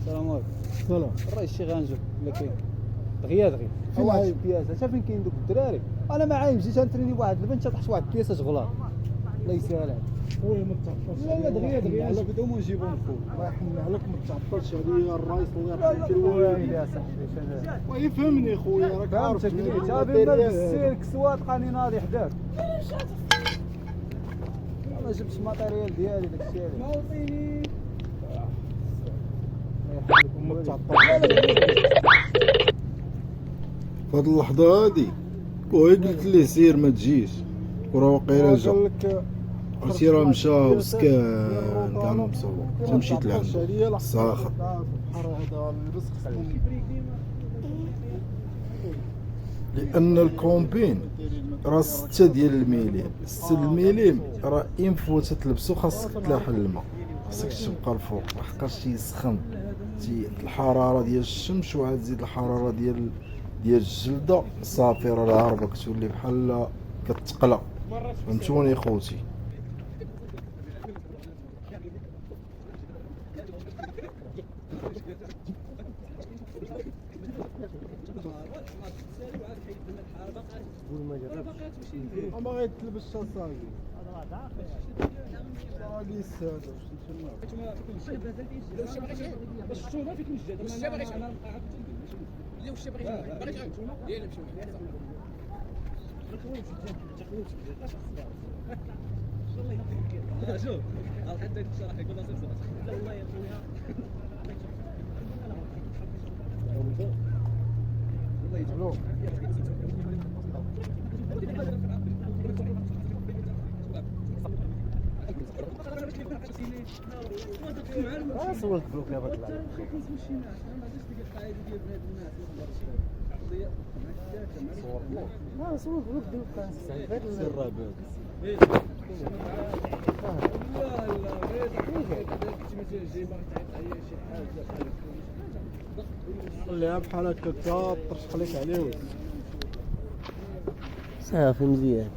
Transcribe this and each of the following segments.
السلام عليكم. سلام. الرئيس شي غنجوب ولا كاين دغيا فين واحد عايم؟ البياسه حتى فين كاين دوك الدراري. انا ما عايم جيت نتريني واحد البنت طاحت واحد البياسه غلط الله يسهلها. خويا ما تعطلش لا لا دغيا عليا نجبدهم ونجيبهم فوق. الله يحن عليك ما تعطلش عليا الرئيس الله لا يرحمك لا الوالد. يا صاحبي ويفهمني خويا راك عارف فهمتك قلت هذا ما بالسيرك سوا تلقاني ناضي حداك. ما جبتش الماتيريال ديالي داك الشيء هذا. موطيني ما تعطلش. فهاد اللحظة هادي وهي قلت ليه سير ما تجيش وراه واقيلا جا قال لك عرفتي راه مشى وسكان كان مصور حتى مشيت لعندو ساخط. البحر هذا الرزق لأن الكومبين راه 6 ديال الميليم. 6 الميليم راه إنفو تتلبسو خاصك تلاح الماء، خاصكش تبقى الفوق لحقاش تيسخن الحرارة ديال الشمس وعاد تزيد الحرارة ديال الجلدة صافي راه الهربة كتولي بحال كتقلى. فهمتوني خوتي؟ ما غيتلبس صاصاكي صاغي السادة باش شفتو ما فيك نجد واش باغي تعاود لا واش باغي تعاود يلا مشي شوف حتى الشرح يقول صافي والله يا خويا والله يجبلو صورت بلوك يا بطل ما صورت بلوك ديال كان سر رابط خليها بحال هكا ترشق لك عليه صافي مزيان.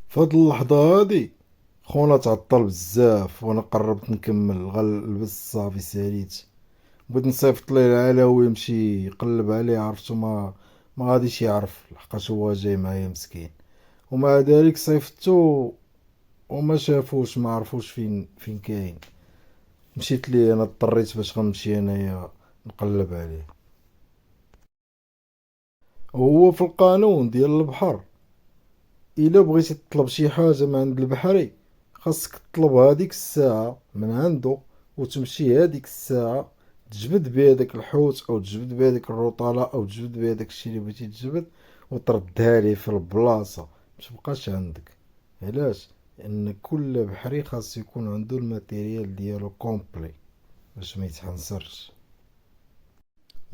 فهاد اللحظة هادي خونا تعطل بزاف وانا قربت نكمل غنلبس صافي ساليت. بغيت نصيفط ليه العلوي يمشي يقلب عليه عرفتو ما غاديش يعرف لحقاش هو جاي معايا مسكين. ومع ذلك صيفطتو وما شافوش ما عرفوش فين كاين. مشيت ليه انا اضطريت باش غنمشي انايا نقلب عليه. وهو في القانون ديال البحر الا بغيتي تطلب شي حاجه من عند البحري خاصك تطلب هذيك الساعه من عنده وتمشي هذيك الساعه تجبد بهذاك الحوت او تجبد بهذيك الرطاله او تجبد بهذاك الشيء اللي بغيتي تجبد وتردها ليه في البلاصه متبقاش عندك. علاش؟ لان كل بحري خاص يكون عنده الماتيريال ديالو كومبلي باش ما يتحنسرش.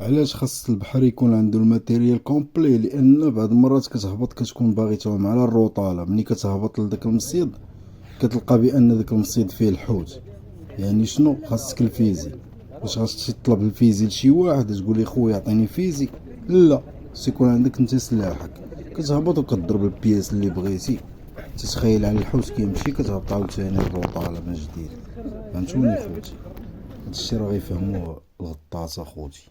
علاش خاص البحر يكون عنده الماتيريال كومبلي؟ لان بعض المرات كتهبط كتكون باغي تعوم على الرطاله، ملي كتهبط لداك المصيد كتلقى بان داك المصيد فيه الحوت. يعني شنو خاصك الفيزي؟ واش غادي تطلب الفيزي لشي واحد تقول لي خويا عطيني فيزي؟ لا، سيكون عندك انت سلاحك كتهبط وكتضرب البياس اللي بغيتي تتخيل على الحوت كيمشي كتهبط عاوتاني الرطاله من جديد. فهمتوني خوتي؟ هادشي راه غيفهموه الغطاس اخوتي.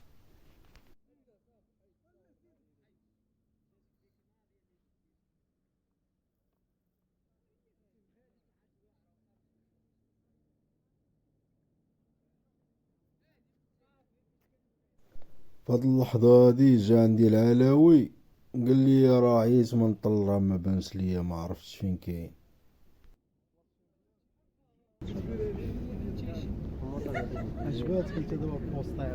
فهاد اللحظة هادي جا عندي العلاوي قال لي راه عييت من طل راه ما بانش ليا ما عرفتش فين كاين. عجباتك انت دابا بوسطي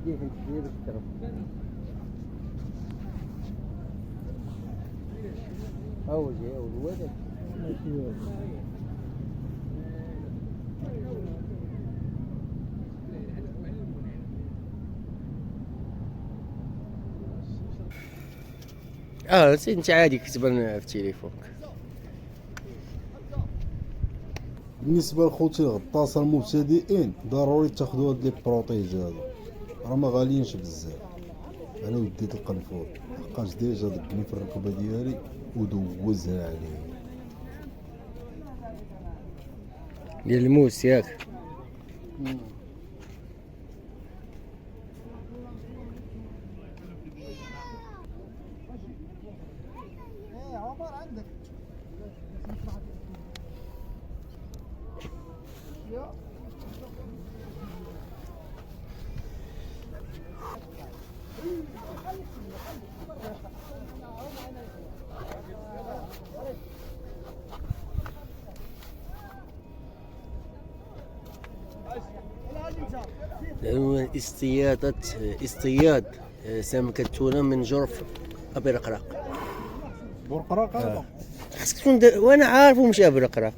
ديه الجزيرة باش تضرب. أول جاي أول وادك ماشي وادك. انت عادي كتبان في تليفونك. بالنسبه لخوتي الغطاسه المبتدئين ضروري تاخذوا هاد لي بروتيج هادو، راه ما غاليينش بزاف. انا وديت القنفور لحقاش ديجا دقني في الركبه ديالي ودوزها عليه. ديال الموس ياك. اصطياد سمكة تونة من جرف أبي رقراق. بورقراق هذا خاصك تكون وانا عارفه مش أبي رقراق.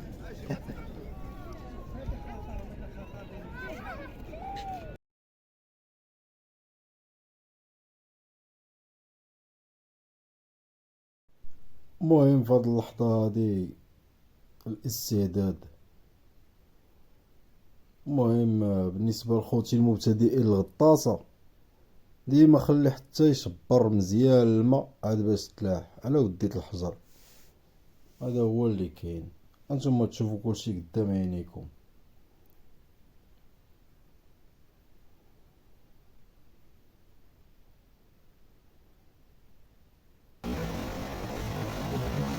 المهم في هاد اللحظه هادي الاستعداد. المهم بالنسبه لخوتي المبتدئين الغطاسه ديما خلي حتى يشبر مزيان الماء عاد باش تلاح على وديت الحجر. هذا هو اللي كاين. انتم تشوفوا كلشي قدام عينيكم.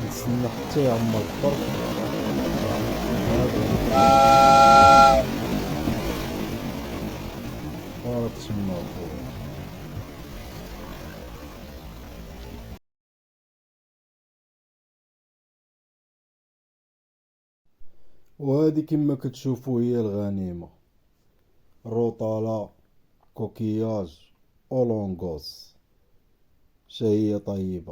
نتسنى حتى يعمر البرد. وراك تما خويا. وهذه كما كتشوفوا هي الغنيمة: روطالا، كوكياج، اولونغوس. شهية طيبة.